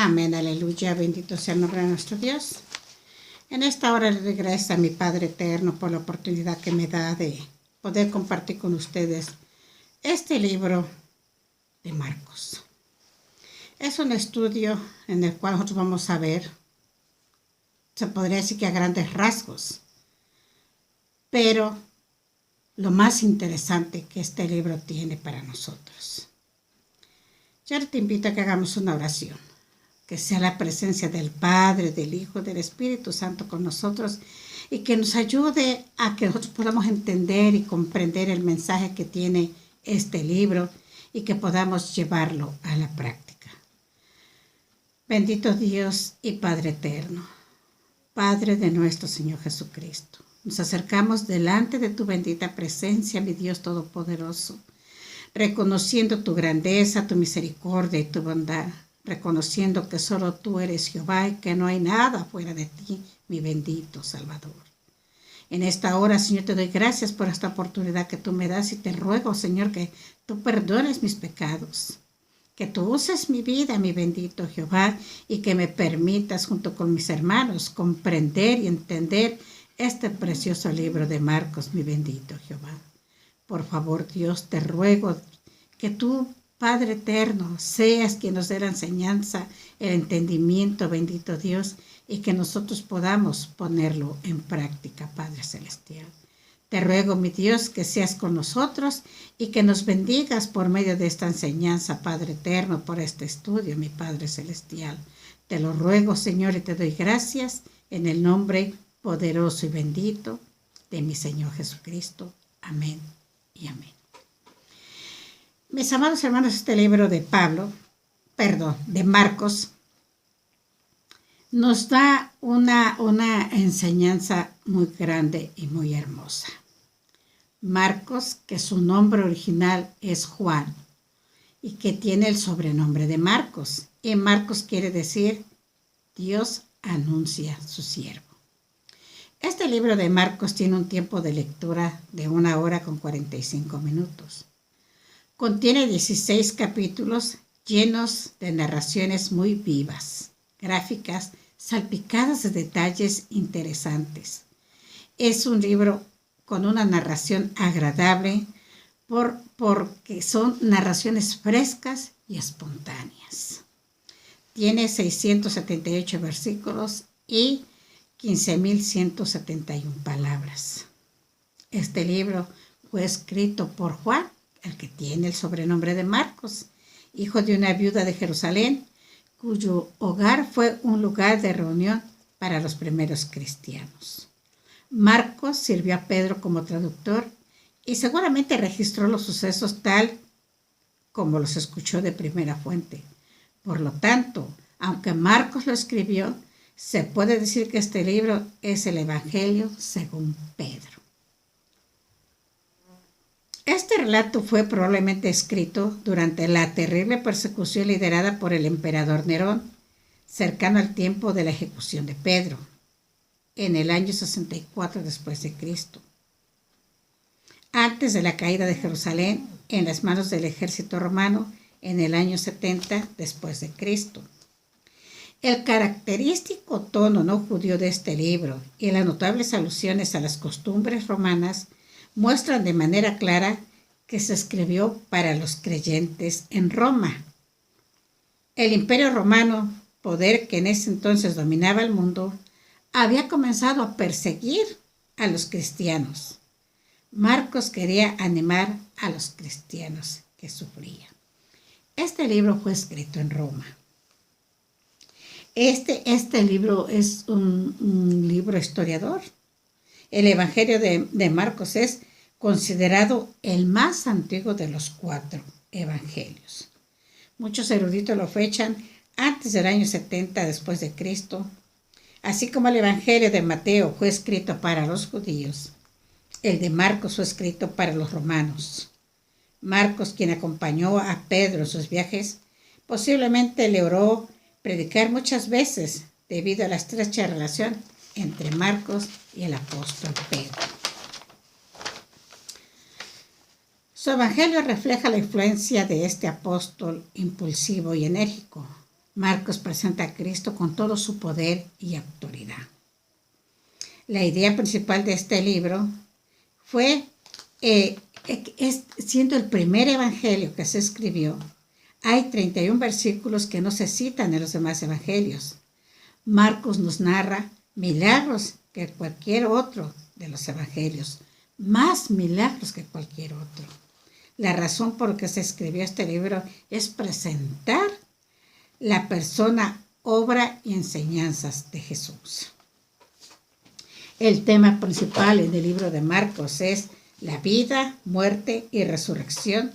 Amén, aleluya, bendito sea el nombre de nuestro Dios. En esta hora le doy gracias a mi Padre eterno por la oportunidad que me da de poder compartir con ustedes este libro de Marcos. Es un estudio en el cual nosotros vamos a ver, se podría decir que a grandes rasgos, pero lo más interesante que este libro tiene para nosotros. Yo te invito a que hagamos una oración, que sea la presencia del Padre, del Hijo, del Espíritu Santo con nosotros y que nos ayude a que nosotros podamos entender y comprender el mensaje que tiene este libro y que podamos llevarlo a la práctica. Bendito Dios y Padre eterno, Padre de nuestro Señor Jesucristo, nos acercamos delante de tu bendita presencia, mi Dios Todopoderoso, reconociendo tu grandeza, tu misericordia y tu bondad, reconociendo que solo tú eres Jehová y que no hay nada fuera de ti, mi bendito Salvador. En esta hora, Señor, te doy gracias por esta oportunidad que tú me das y te ruego, Señor, que tú perdones mis pecados, que tú uses mi vida, mi bendito Jehová, y que me permitas, junto con mis hermanos, comprender y entender este precioso libro de Marcos, mi bendito Jehová. Por favor, Dios, te ruego que tú, Padre eterno, seas quien nos dé la enseñanza, el entendimiento, bendito Dios, y que nosotros podamos ponerlo en práctica, Padre celestial. Te ruego, mi Dios, que seas con nosotros y que nos bendigas por medio de esta enseñanza, Padre eterno, por este estudio, mi Padre celestial. Te lo ruego, Señor, y te doy gracias en el nombre poderoso y bendito de mi Señor Jesucristo. Amén y amén. Mis amados hermanos, este libro de Marcos, nos da una enseñanza muy grande y muy hermosa. Marcos, que su nombre original es Juan y que tiene el sobrenombre de Marcos. Y Marcos quiere decir Dios anuncia su siervo. Este libro de Marcos tiene un tiempo de lectura de 1 hora con 45 minutos. Contiene 16 capítulos llenos de narraciones muy vivas, gráficas, salpicadas de detalles interesantes. Es un libro con una narración agradable porque son narraciones frescas y espontáneas. Tiene 678 versículos y 15.171 palabras. Este libro fue escrito por Juan, el que tiene el sobrenombre de Marcos, hijo de una viuda de Jerusalén, cuyo hogar fue un lugar de reunión para los primeros cristianos. Marcos sirvió a Pedro como traductor y seguramente registró los sucesos tal como los escuchó de primera fuente. Por lo tanto, aunque Marcos lo escribió, se puede decir que este libro es el Evangelio según Pedro. Este relato fue probablemente escrito durante la terrible persecución liderada por el emperador Nerón, cercano al tiempo de la ejecución de Pedro, en el año 64 después de Cristo. Antes de la caída de Jerusalén en las manos del ejército romano en el año 70 después de Cristo. El característico tono no judío de este libro y las notables alusiones a las costumbres romanas muestran de manera clara que se escribió para los creyentes en Roma. El Imperio Romano, poder que en ese entonces dominaba el mundo, había comenzado a perseguir a los cristianos. Marcos quería animar a los cristianos que sufrían. Este libro fue escrito en Roma. Este libro es un libro historiador. El Evangelio de Marcos es considerado el más antiguo de los 4 evangelios. Muchos eruditos lo fechan antes del año 70 después de Cristo. Así como el Evangelio de Mateo fue escrito para los judíos, el de Marcos fue escrito para los romanos. Marcos, quien acompañó a Pedro en sus viajes, posiblemente le oró predicar muchas veces debido a la estrecha relación entre Marcos y el apóstol Pedro. Su evangelio refleja la influencia de este apóstol impulsivo y enérgico, Marcos presenta a Cristo con todo su poder y autoridad. La idea principal de este libro fue, siendo el primer evangelio que se escribió, hay 31 versículos que no se citan en los demás evangelios. Marcos nos narra milagros que cualquier otro de los evangelios, más milagros que cualquier otro. La razón por la que se escribió este libro es presentar la persona, obra y enseñanzas de Jesús. El tema principal en el libro de Marcos es la vida, muerte y resurrección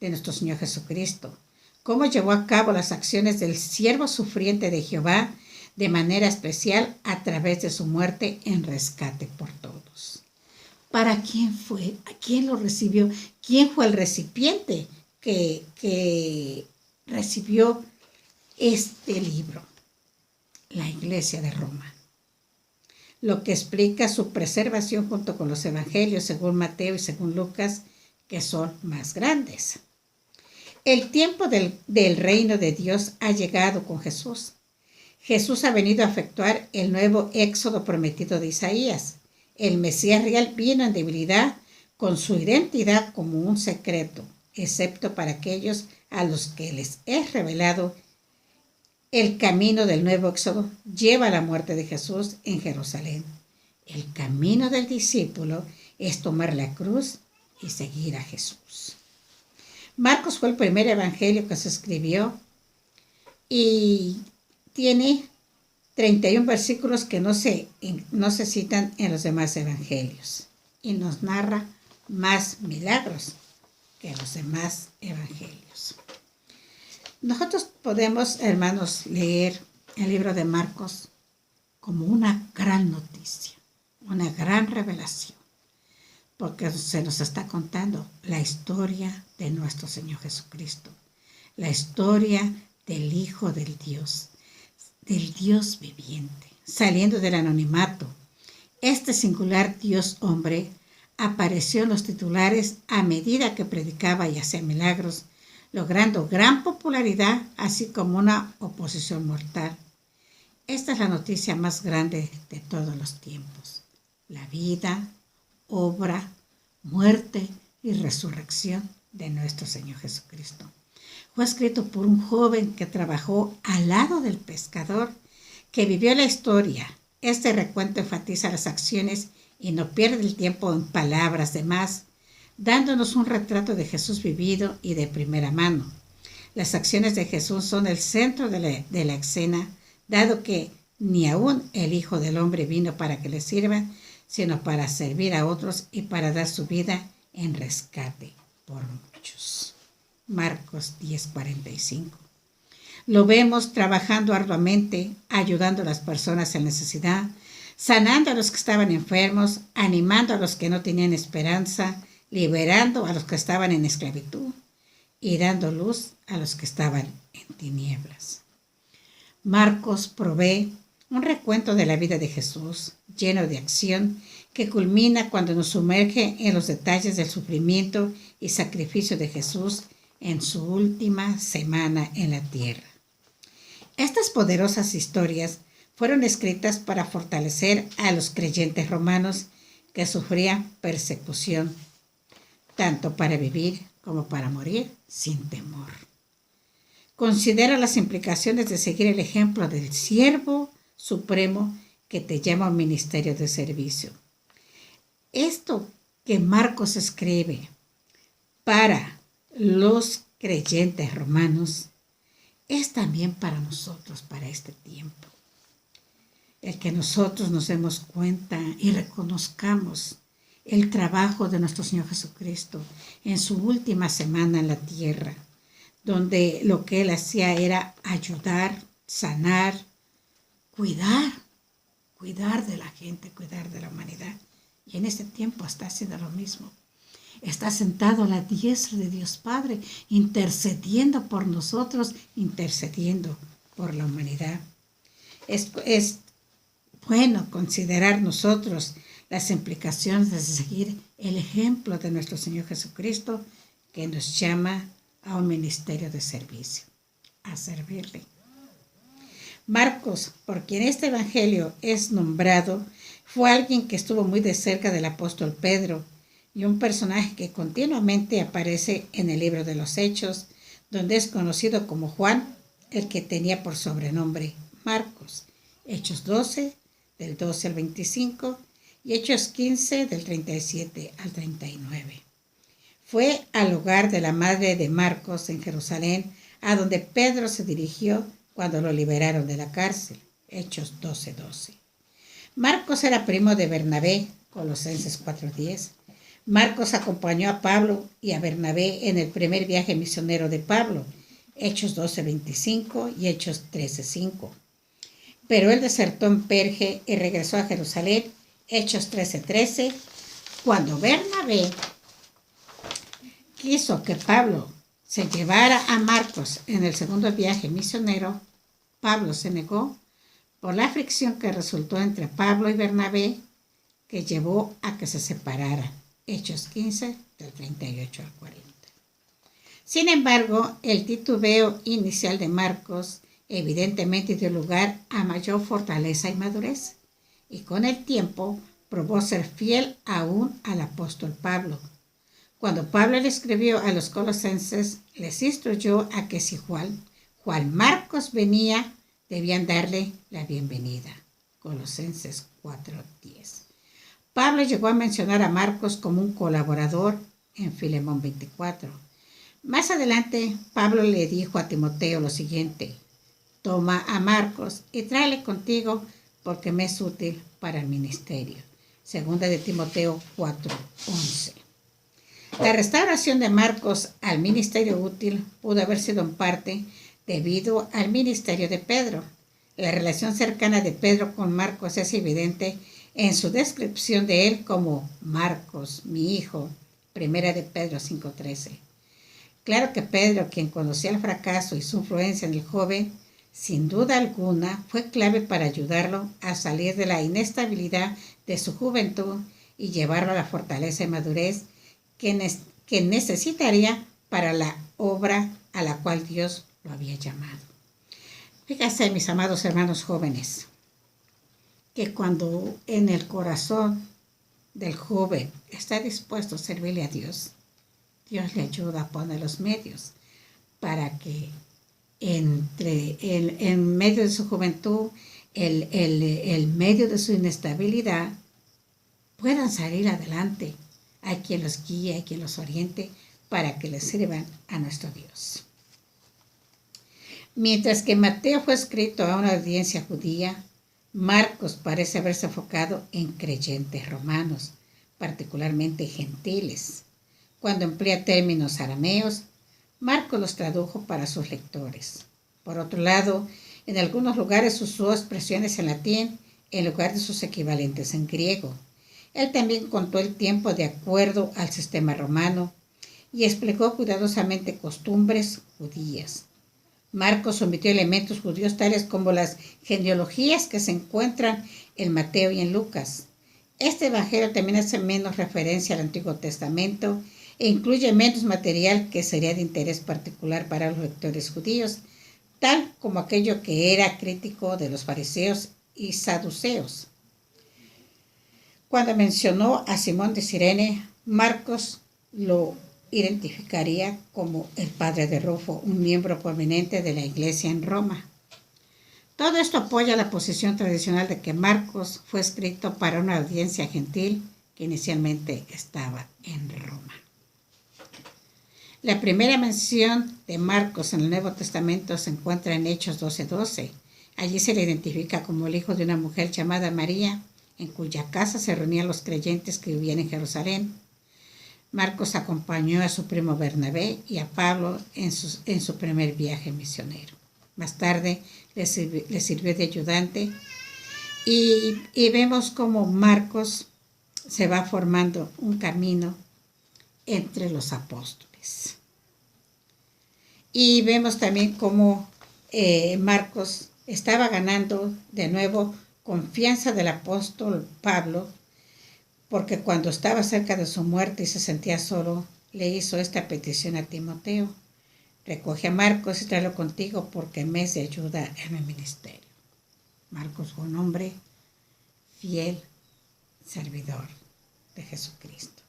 de nuestro Señor Jesucristo. Cómo llevó a cabo las acciones del siervo sufriente de Jehová de manera especial a través de su muerte en rescate por todos. ¿Para quién fue? ¿A quién lo recibió? ¿Quién fue el recipiente que recibió este libro? La Iglesia de Roma. Lo que explica su preservación junto con los evangelios según Mateo y según Lucas, que son más grandes. El tiempo del reino de Dios ha llegado con Jesús. Jesús ha venido a efectuar el nuevo éxodo prometido de Isaías. El Mesías real vino en debilidad con su identidad como un secreto, excepto para aquellos a los que les es revelado. El camino del nuevo éxodo lleva a la muerte de Jesús en Jerusalén. El camino del discípulo es tomar la cruz y seguir a Jesús. Marcos fue el primer evangelio que se escribió y tiene 31 versículos que no se citan en los demás evangelios y nos narra más milagros que los demás evangelios. Nosotros podemos, hermanos, leer el libro de Marcos como una gran noticia, una gran revelación, porque se nos está contando la historia de nuestro Señor Jesucristo, la historia del Hijo del Dios viviente, saliendo del anonimato. Este singular Dios hombre apareció en los titulares a medida que predicaba y hacía milagros, logrando gran popularidad, así como una oposición mortal. Esta es la noticia más grande de todos los tiempos. La vida, obra, muerte y resurrección de nuestro Señor Jesucristo. Fue escrito por un joven que trabajó al lado del pescador, que vivió la historia. Este recuento enfatiza las acciones y no pierde el tiempo en palabras de más, dándonos un retrato de Jesús vivido y de primera mano. Las acciones de Jesús son el centro de la escena, dado que ni aún el Hijo del Hombre vino para que le sirvan, sino para servir a otros y para dar su vida en rescate por muchos. Marcos 10:45. Lo vemos trabajando arduamente, ayudando a las personas en necesidad, sanando a los que estaban enfermos, animando a los que no tenían esperanza, liberando a los que estaban en esclavitud y dando luz a los que estaban en tinieblas. Marcos provee un recuento de la vida de Jesús, lleno de acción, que culmina cuando nos sumerge en los detalles del sufrimiento y sacrificio de Jesús en su última semana en la tierra. Estas poderosas historias fueron escritas para fortalecer a los creyentes romanos que sufrían persecución, tanto para vivir como para morir sin temor. Considera las implicaciones de seguir el ejemplo del siervo supremo que te llama a un ministerio de servicio. Esto que Marcos escribe para los creyentes romanos es también para nosotros, para este tiempo. El que nosotros nos demos cuenta y reconozcamos el trabajo de nuestro Señor Jesucristo en su última semana en la tierra, donde lo que Él hacía era ayudar, sanar, cuidar de la gente, cuidar de la humanidad. Y en este tiempo está haciendo lo mismo. Está sentado a la diestra de Dios Padre, intercediendo por nosotros, intercediendo por la humanidad. Es bueno considerar nosotros las implicaciones de seguir el ejemplo de nuestro Señor Jesucristo, que nos llama a un ministerio de servicio, a servirle Marcos, por quien este evangelio es nombrado, fue alguien que estuvo muy de cerca del apóstol Pedro y un personaje que continuamente aparece en el libro de los Hechos, donde es conocido como Juan, el que tenía por sobrenombre Marcos. Hechos 12, del 12 al 25, y Hechos 15, del 37 al 39. Fue al hogar de la madre de Marcos en Jerusalén, a donde Pedro se dirigió cuando lo liberaron de la cárcel. Hechos 12:12. Marcos era primo de Bernabé, Colosenses 4:10. Marcos acompañó a Pablo y a Bernabé en el primer viaje misionero de Pablo, Hechos 12:25 y Hechos 13:5. Pero él desertó en Perge y regresó a Jerusalén, Hechos 13:13, cuando Bernabé quiso que Pablo se llevara a Marcos en el segundo viaje misionero. Pablo se negó por la fricción que resultó entre Pablo y Bernabé, que llevó a que se separaran. Hechos 15, del 38 al 40. Sin embargo, el titubeo inicial de Marcos evidentemente dio lugar a mayor fortaleza y madurez, y con el tiempo probó ser fiel aún al apóstol Pablo. Cuando Pablo le escribió a los colosenses, les instruyó a que si Juan Marcos venía, debían darle la bienvenida. Colosenses 4:10. Pablo llegó a mencionar a Marcos como un colaborador en Filemón 24. Más adelante, Pablo le dijo a Timoteo lo siguiente: toma a Marcos y tráele contigo porque me es útil para el ministerio. Segunda de Timoteo 4:11. La restauración de Marcos al ministerio útil pudo haber sido en parte debido al ministerio de Pedro. La relación cercana de Pedro con Marcos es evidente en su descripción de él como Marcos, mi hijo, primera de Pedro 5:13. Claro que Pedro, quien conocía el fracaso y su influencia en el joven, sin duda alguna fue clave para ayudarlo a salir de la inestabilidad de su juventud y llevarlo a la fortaleza y madurez que necesitaría para la obra a la cual Dios lo había llamado. Fíjense, mis amados hermanos jóvenes, que cuando en el corazón del joven está dispuesto a servirle a Dios, Dios le ayuda a poner los medios para que en medio de su juventud, el medio de su inestabilidad, puedan salir adelante. Hay quien los guíe, hay quien los oriente para que les sirvan a nuestro Dios. Mientras que Mateo fue escrito a una audiencia judía, Marcos parece haberse enfocado en creyentes romanos, particularmente gentiles. Cuando emplea términos arameos, Marcos los tradujo para sus lectores. Por otro lado, en algunos lugares usó expresiones en latín en lugar de sus equivalentes en griego. Él también contó el tiempo de acuerdo al sistema romano y explicó cuidadosamente costumbres judías. Marcos omitió elementos judíos tales como las genealogías que se encuentran en Mateo y en Lucas. Este evangelio también hace menos referencia al Antiguo Testamento e incluye menos material que sería de interés particular para los lectores judíos, tal como aquello que era crítico de los fariseos y saduceos. Cuando mencionó a Simón de Cirene, Marcos lo identificaría como el padre de Rufo, un miembro prominente de la iglesia en Roma. Todo esto apoya la posición tradicional de que Marcos fue escrito para una audiencia gentil que inicialmente estaba en Roma. La primera mención de Marcos en el Nuevo Testamento se encuentra en Hechos 12:12. Allí se le identifica como el hijo de una mujer llamada María, en cuya casa se reunían los creyentes que vivían en Jerusalén. Marcos acompañó a su primo Bernabé y a Pablo en su primer viaje misionero. Más tarde le sirvió de ayudante y vemos cómo Marcos se va formando un camino entre los apóstoles. Y vemos también cómo Marcos estaba ganando de nuevo confianza del apóstol Pablo, porque cuando estaba cerca de su muerte y se sentía solo, le hizo esta petición a Timoteo: recoge a Marcos y tráelo contigo porque me es de ayuda en el ministerio. Marcos fue un hombre fiel, servidor de Jesucristo,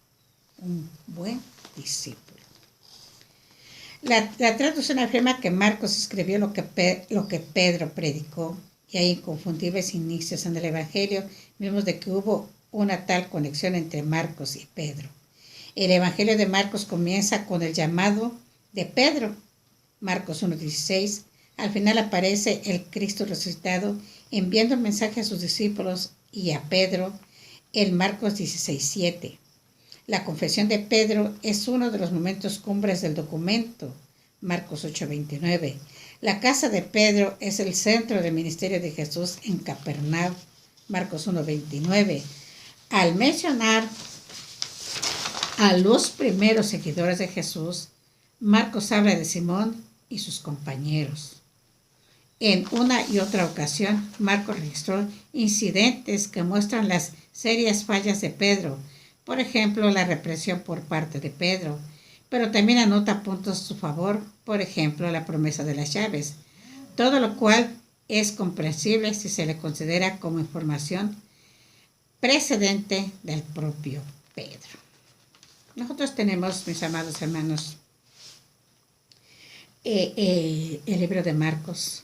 un buen discípulo. La traducción afirma que Marcos escribió lo que Pedro predicó, y hay inconfundibles inicios en el Evangelio, mismos de que hubo una tal conexión entre Marcos y Pedro. El Evangelio de Marcos comienza con el llamado de Pedro, Marcos 1:16. Al final aparece el Cristo resucitado enviando un mensaje a sus discípulos y a Pedro en Marcos 16:7. La confesión de Pedro es uno de los momentos cumbres del documento, Marcos 8:29. La casa de Pedro es el centro del ministerio de Jesús en Capernaum, Marcos 1:29. Al mencionar a los primeros seguidores de Jesús, Marcos habla de Simón y sus compañeros. En una y otra ocasión, Marcos registró incidentes que muestran las serias fallas de Pedro, por ejemplo, la represión por parte de Pedro, pero también anota puntos a su favor, por ejemplo, la promesa de las llaves, todo lo cual es comprensible si se le considera como información precedente del propio Pedro. Nosotros tenemos, mis amados hermanos, el libro de Marcos,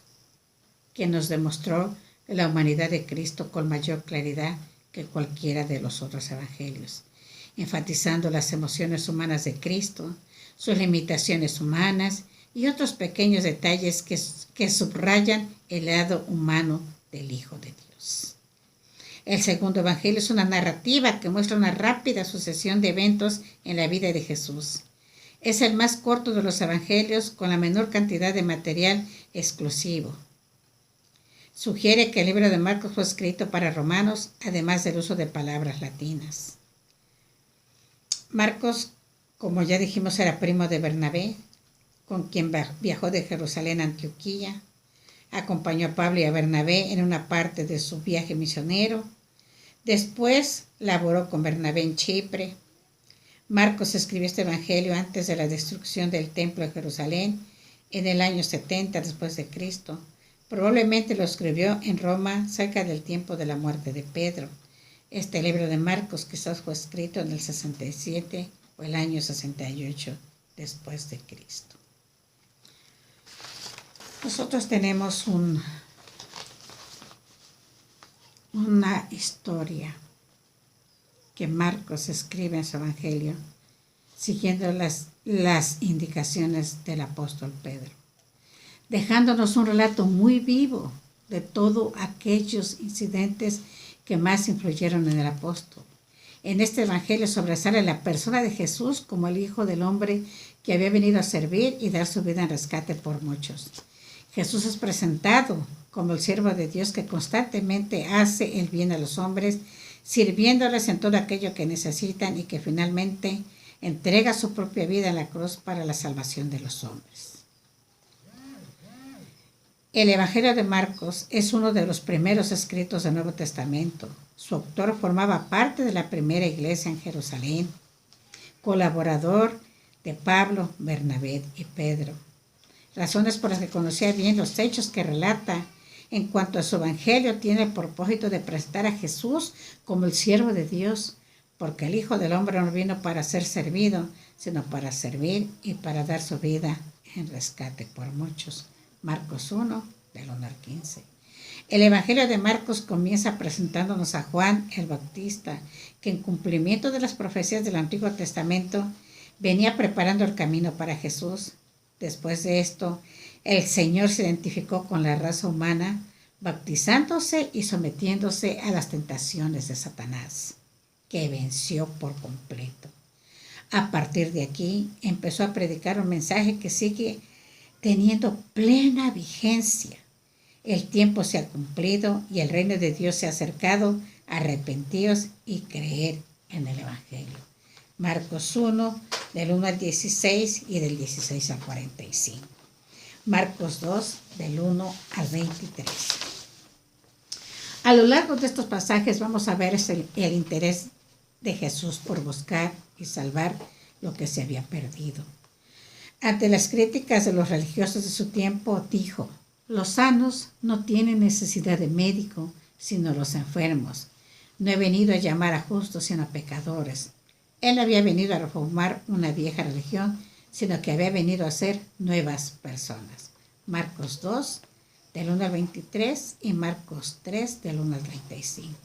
que nos demostró la humanidad de Cristo con mayor claridad que cualquiera de los otros evangelios, enfatizando las emociones humanas de Cristo, sus limitaciones humanas y otros pequeños detalles que subrayan el lado humano del Hijo de Dios. El segundo evangelio es una narrativa que muestra una rápida sucesión de eventos en la vida de Jesús. Es el más corto de los evangelios con la menor cantidad de material exclusivo. Sugiere que el libro de Marcos fue escrito para romanos, además del uso de palabras latinas. Marcos, como ya dijimos, era primo de Bernabé, con quien viajó de Jerusalén a Antioquía. Acompañó a Pablo y a Bernabé en una parte de su viaje misionero. Después laboró con Bernabé en Chipre. Marcos escribió este evangelio antes de la destrucción del templo de Jerusalén, en el año 70 después de Cristo. Probablemente lo escribió en Roma cerca del tiempo de la muerte de Pedro. Este libro de Marcos quizás fue escrito en el 67 o el año 68 después de Cristo. Nosotros tenemos una historia que Marcos escribe en su evangelio siguiendo las indicaciones del apóstol Pedro, dejándonos un relato muy vivo de todos aquellos incidentes que más influyeron en el apóstol. En este evangelio sobresale la persona de Jesús como el Hijo del Hombre que había venido a servir y dar su vida en rescate por muchos. Jesús es presentado como el siervo de Dios que constantemente hace el bien a los hombres, sirviéndoles en todo aquello que necesitan y que finalmente entrega su propia vida en la cruz para la salvación de los hombres. El Evangelio de Marcos es uno de los primeros escritos del Nuevo Testamento. Su autor formaba parte de la primera iglesia en Jerusalén, colaborador de Pablo, Bernabé y Pedro. Razones por las que conocía bien los hechos que relata en cuanto a su evangelio tiene el propósito de presentar a Jesús como el siervo de Dios, porque el Hijo del Hombre no vino para ser servido, sino para servir y para dar su vida en rescate por muchos. Marcos 1, del 1 al 15. El Evangelio de Marcos comienza presentándonos a Juan el Bautista, que en cumplimiento de las profecías del Antiguo Testamento venía preparando el camino para Jesús. Después de esto, el Señor se identificó con la raza humana, bautizándose y sometiéndose a las tentaciones de Satanás, que venció por completo. A partir de aquí, empezó a predicar un mensaje que sigue teniendo plena vigencia. El tiempo se ha cumplido y el reino de Dios se ha acercado. Arrepentíos y creer en el Evangelio. Marcos 1, del 1 al 16 y del 16 al 45. Marcos 2, del 1 al 23. A lo largo de estos pasajes vamos a ver el interés de Jesús por buscar y salvar lo que se había perdido. Ante las críticas de los religiosos de su tiempo, dijo: Los sanos no tienen necesidad de médico, sino los enfermos. No he venido a llamar a justos, sino a pecadores. Él no había venido a reformar una vieja religión, sino que había venido a ser nuevas personas. Marcos 2, del 1 al 23 y Marcos 3, del 1 al 35.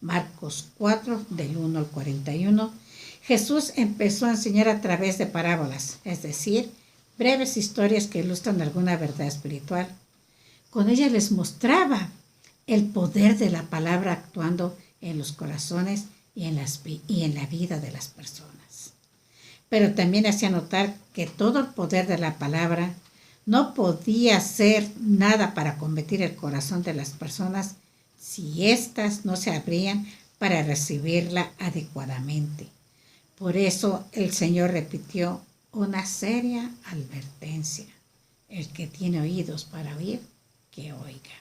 Marcos 4, del 1 al 41. Jesús empezó a enseñar a través de parábolas, es decir, breves historias que ilustran alguna verdad espiritual. Con ellas les mostraba el poder de la palabra actuando en los corazones y en la vida de las personas. Pero también hacía notar que todo el poder de la palabra no podía hacer nada para convertir el corazón de las personas si éstas no se abrían para recibirla adecuadamente. Por eso el Señor repitió una seria advertencia. El que tiene oídos para oír, que oiga.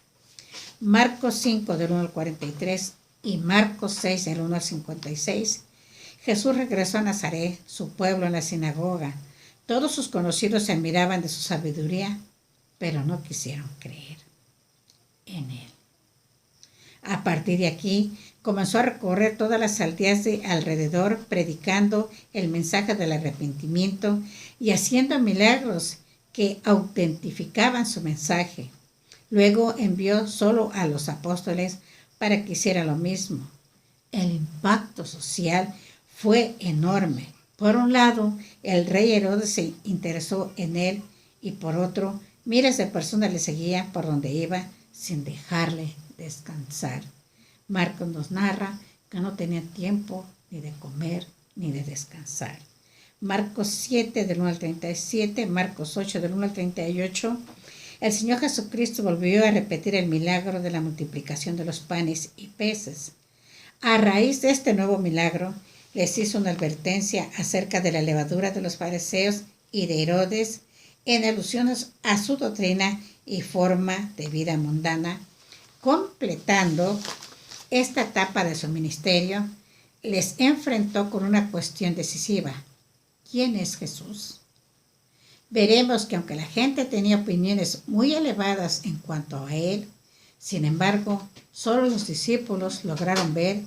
Marcos 5 del 1 al 43 y Marcos 6 del 1 al 56. Jesús regresó a Nazaret, su pueblo, en la sinagoga. Todos sus conocidos se admiraban de su sabiduría, pero no quisieron creer en él. A partir de aquí, comenzó a recorrer todas las aldeas de alrededor, predicando el mensaje del arrepentimiento y haciendo milagros que autentificaban su mensaje. Luego envió solo a los apóstoles para que hiciera lo mismo. El impacto social fue enorme. Por un lado, el rey Herodes se interesó en él y por otro, miles de personas le seguían por donde iba sin dejarle descansar. Marcos nos narra que no tenía tiempo ni de comer ni de descansar. Marcos 7 del 1 al 37, Marcos 8 del 1 al 38. El Señor Jesucristo volvió a repetir el milagro de la multiplicación de los panes y peces. A raíz de este nuevo milagro, les hizo una advertencia acerca de la levadura de los fariseos y de Herodes en alusiones a su doctrina y forma de vida mundana. Completando esta etapa de su ministerio, les enfrentó con una cuestión decisiva. ¿Quién es Jesús? Veremos que aunque la gente tenía opiniones muy elevadas en cuanto a él, sin embargo, solo los discípulos lograron ver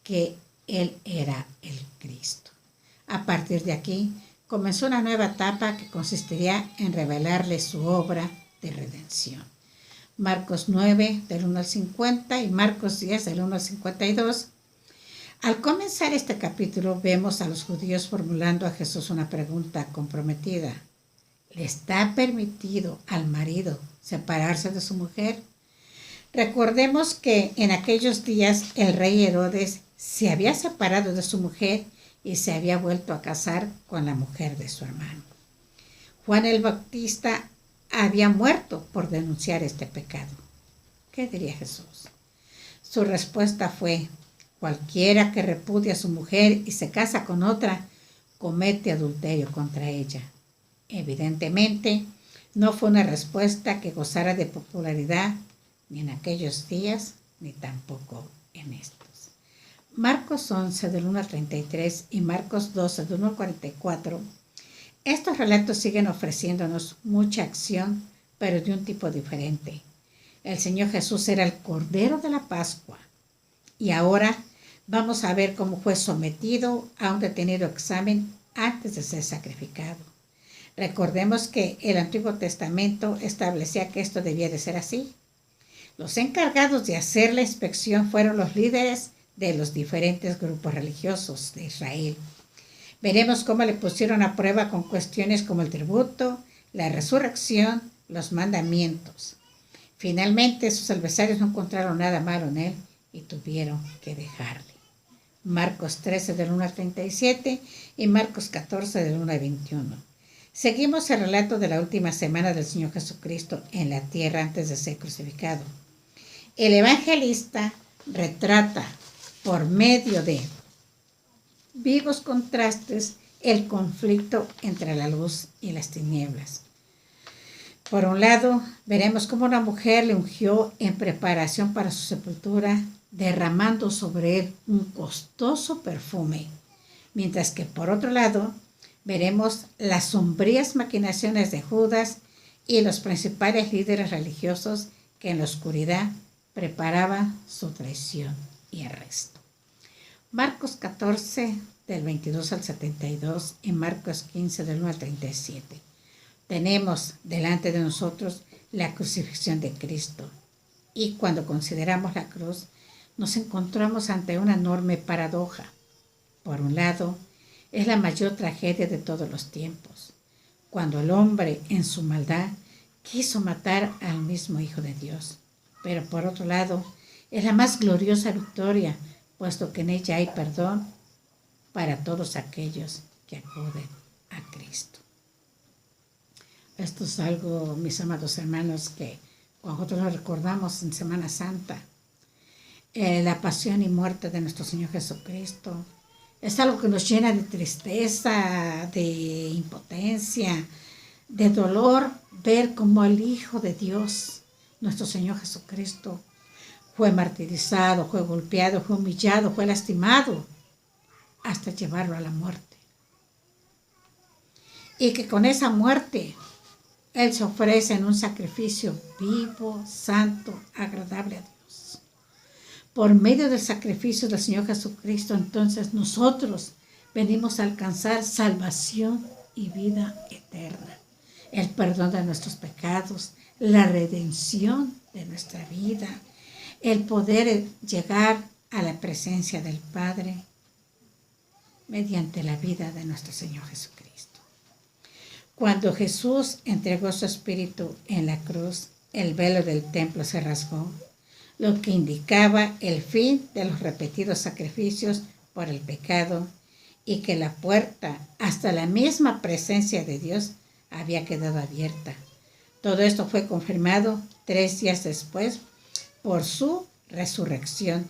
que él era el Cristo. A partir de aquí, comenzó una nueva etapa que consistiría en revelarle su obra de redención. Marcos 9, del 1 al 50 y Marcos 10, del 1 al 52. Al comenzar este capítulo, vemos a los judíos formulando a Jesús una pregunta comprometida. ¿Le está permitido al marido separarse de su mujer? Recordemos que en aquellos días el rey Herodes se había separado de su mujer y se había vuelto a casar con la mujer de su hermano. Juan el Bautista había muerto por denunciar este pecado. ¿Qué diría Jesús? Su respuesta fue: cualquiera que repudia a su mujer y se casa con otra, comete adulterio contra ella. Evidentemente, no fue una respuesta que gozara de popularidad ni en aquellos días, ni tampoco en estos. Marcos 11, del 1 al 33 y Marcos 12, del 1 al 44. Estos relatos siguen ofreciéndonos mucha acción, pero de un tipo diferente. El Señor Jesús era el Cordero de la Pascua. Y ahora vamos a ver cómo fue sometido a un detenido examen antes de ser sacrificado. Recordemos que el Antiguo Testamento establecía que esto debía de ser así. Los encargados de hacer la inspección fueron los líderes de los diferentes grupos religiosos de Israel. Veremos cómo le pusieron a prueba con cuestiones como el tributo, la resurrección, los mandamientos. Finalmente, sus adversarios no encontraron nada malo en él y tuvieron que dejarle. Marcos 13 del 1 al 37 y Marcos 14 del 1 al 21. Seguimos el relato de la última semana del Señor Jesucristo en la tierra antes de ser crucificado. El evangelista retrata por medio de vivos contrastes el conflicto entre la luz y las tinieblas. Por un lado, veremos cómo una mujer le ungió en preparación para su sepultura, derramando sobre él un costoso perfume, mientras que por otro lado, veremos las sombrías maquinaciones de Judas y los principales líderes religiosos que en la oscuridad preparaban su traición y arresto. Marcos 14, del 22 al 72 y Marcos 15, del 1 al 37. Tenemos delante de nosotros la crucifixión de Cristo y cuando consideramos la cruz nos encontramos ante una enorme paradoja. Por un lado, es la mayor tragedia de todos los tiempos, cuando el hombre en su maldad quiso matar al mismo Hijo de Dios. Pero por otro lado, es la más gloriosa victoria, puesto que en ella hay perdón para todos aquellos que acuden a Cristo. Esto es algo, mis amados hermanos, que nosotros lo recordamos en Semana Santa. La pasión y muerte de nuestro Señor Jesucristo es algo que nos llena de tristeza, de impotencia, de dolor, ver cómo el Hijo de Dios, nuestro Señor Jesucristo, fue martirizado, fue golpeado, fue humillado, fue lastimado, hasta llevarlo a la muerte. Y que con esa muerte Él se ofrece en un sacrificio vivo, santo, agradable a Dios. Por medio del sacrificio del Señor Jesucristo, entonces nosotros venimos a alcanzar salvación y vida eterna. El perdón de nuestros pecados, la redención de nuestra vida, el poder llegar a la presencia del Padre mediante la vida de nuestro Señor Jesucristo. Cuando Jesús entregó su espíritu en la cruz, el velo del templo se rasgó, lo que indicaba el fin de los repetidos sacrificios por el pecado y que la puerta hasta la misma presencia de Dios había quedado abierta. Todo esto fue confirmado 3 días después por su resurrección,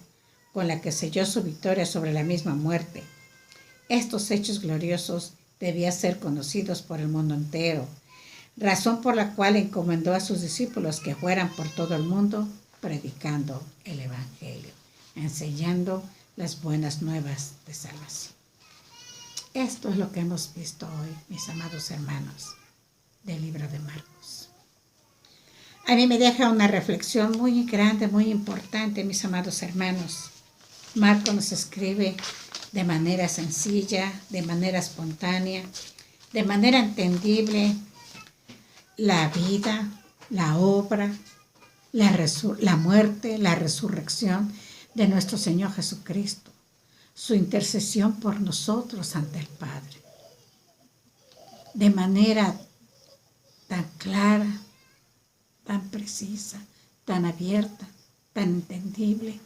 con la que selló su victoria sobre la misma muerte. Estos hechos gloriosos debían ser conocidos por el mundo entero, razón por la cual encomendó a sus discípulos que fueran por todo el mundo predicando el Evangelio, enseñando las buenas nuevas de salvación. Esto es lo que hemos visto hoy, mis amados hermanos, del libro de Marcos. A mí me deja una reflexión muy grande, muy importante, mis amados hermanos. Marcos nos escribe de manera sencilla, de manera espontánea, de manera entendible, la vida, la obra, la muerte, la resurrección de nuestro Señor Jesucristo, su intercesión por nosotros ante el Padre. De manera tan clara, tan precisa, tan abierta, tan entendible,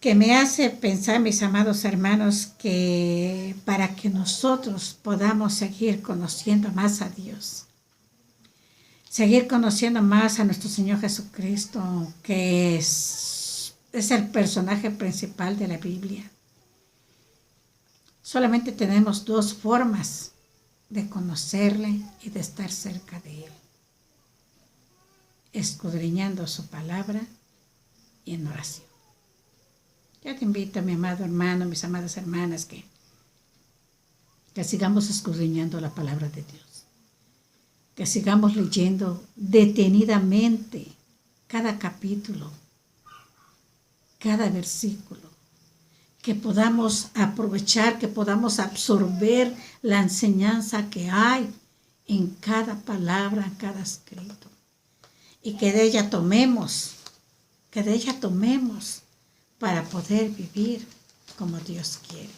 que me hace pensar, mis amados hermanos, que para que nosotros podamos seguir conociendo más a Dios, seguir conociendo más a nuestro Señor Jesucristo, que es el personaje principal de la Biblia, solamente tenemos 2 formas de conocerle y de estar cerca de Él: escudriñando su palabra y en oración. Yo te invito, mi amado hermano, mis amadas hermanas, que sigamos escudriñando la palabra de Dios, que sigamos leyendo detenidamente cada capítulo, cada versículo, que podamos aprovechar, que podamos absorber la enseñanza que hay en cada palabra, en cada escrito, y que de ella tomemos para poder vivir como Dios quiere.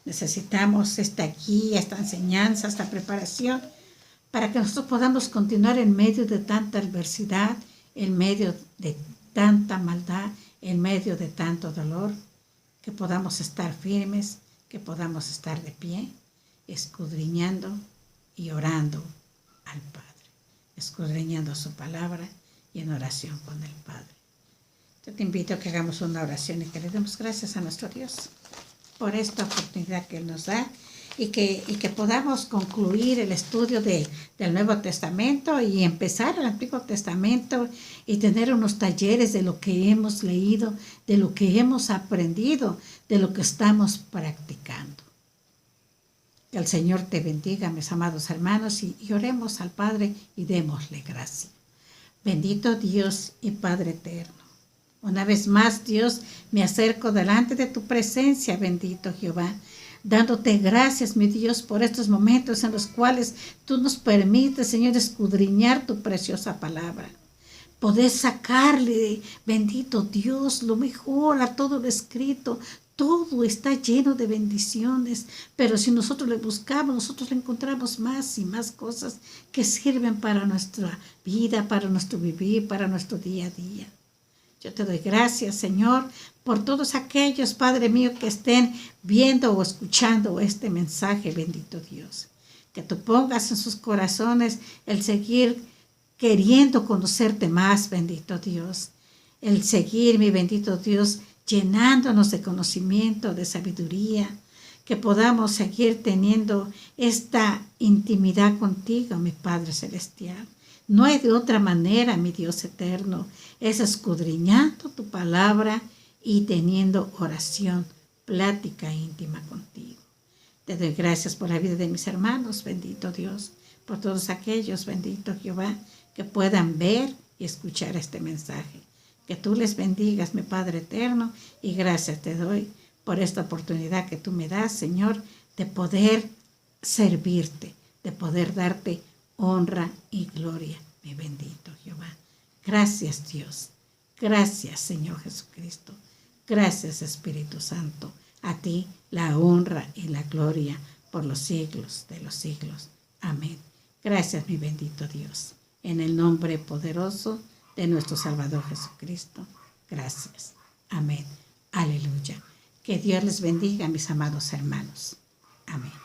Necesitamos esta guía, esta enseñanza, esta preparación, para que nosotros podamos continuar en medio de tanta adversidad, en medio de tanta maldad, en medio de tanto dolor, que podamos estar firmes, que podamos estar de pie, escudriñando y orando al Padre, escudriñando su palabra y en oración con el Padre. Yo te invito a que hagamos una oración y que le demos gracias a nuestro Dios por esta oportunidad que Él nos da y que podamos concluir el estudio del Nuevo Testamento y empezar el Antiguo Testamento y tener unos talleres de lo que hemos leído, de lo que hemos aprendido, de lo que estamos practicando. Que el Señor te bendiga, mis amados hermanos, y oremos al Padre y démosle gracia. Bendito Dios y Padre eterno. Una vez más, Dios, me acerco delante de tu presencia, bendito Jehová, dándote gracias, mi Dios, por estos momentos en los cuales tú nos permites, Señor, escudriñar tu preciosa palabra. Poder sacarle, bendito Dios, lo mejor a todo lo escrito. Todo está lleno de bendiciones, pero si nosotros le buscamos, nosotros le encontramos más y más cosas que sirven para nuestra vida, para nuestro vivir, para nuestro día a día. Yo te doy gracias, Señor, por todos aquellos, Padre mío, que estén viendo o escuchando este mensaje, bendito Dios. Que tú pongas en sus corazones el seguir queriendo conocerte más, bendito Dios. El seguir, mi bendito Dios, llenándonos de conocimiento, de sabiduría, que podamos seguir teniendo esta intimidad contigo, mi Padre Celestial. No hay de otra manera, mi Dios eterno, es escudriñando tu palabra y teniendo oración, plática íntima contigo. Te doy gracias por la vida de mis hermanos, bendito Dios, por todos aquellos, bendito Jehová, que puedan ver y escuchar este mensaje. Que tú les bendigas, mi Padre eterno, y gracias te doy por esta oportunidad que tú me das, Señor, de poder servirte, de poder darte honra y gloria, mi bendito Jehová. Gracias, Dios. Gracias, Señor Jesucristo. Gracias, Espíritu Santo. A ti la honra y la gloria por los siglos de los siglos. Amén. Gracias, mi bendito Dios. En el nombre poderoso de nuestro Salvador Jesucristo. Gracias. Amén. Aleluya. Que Dios les bendiga, mis amados hermanos. Amén.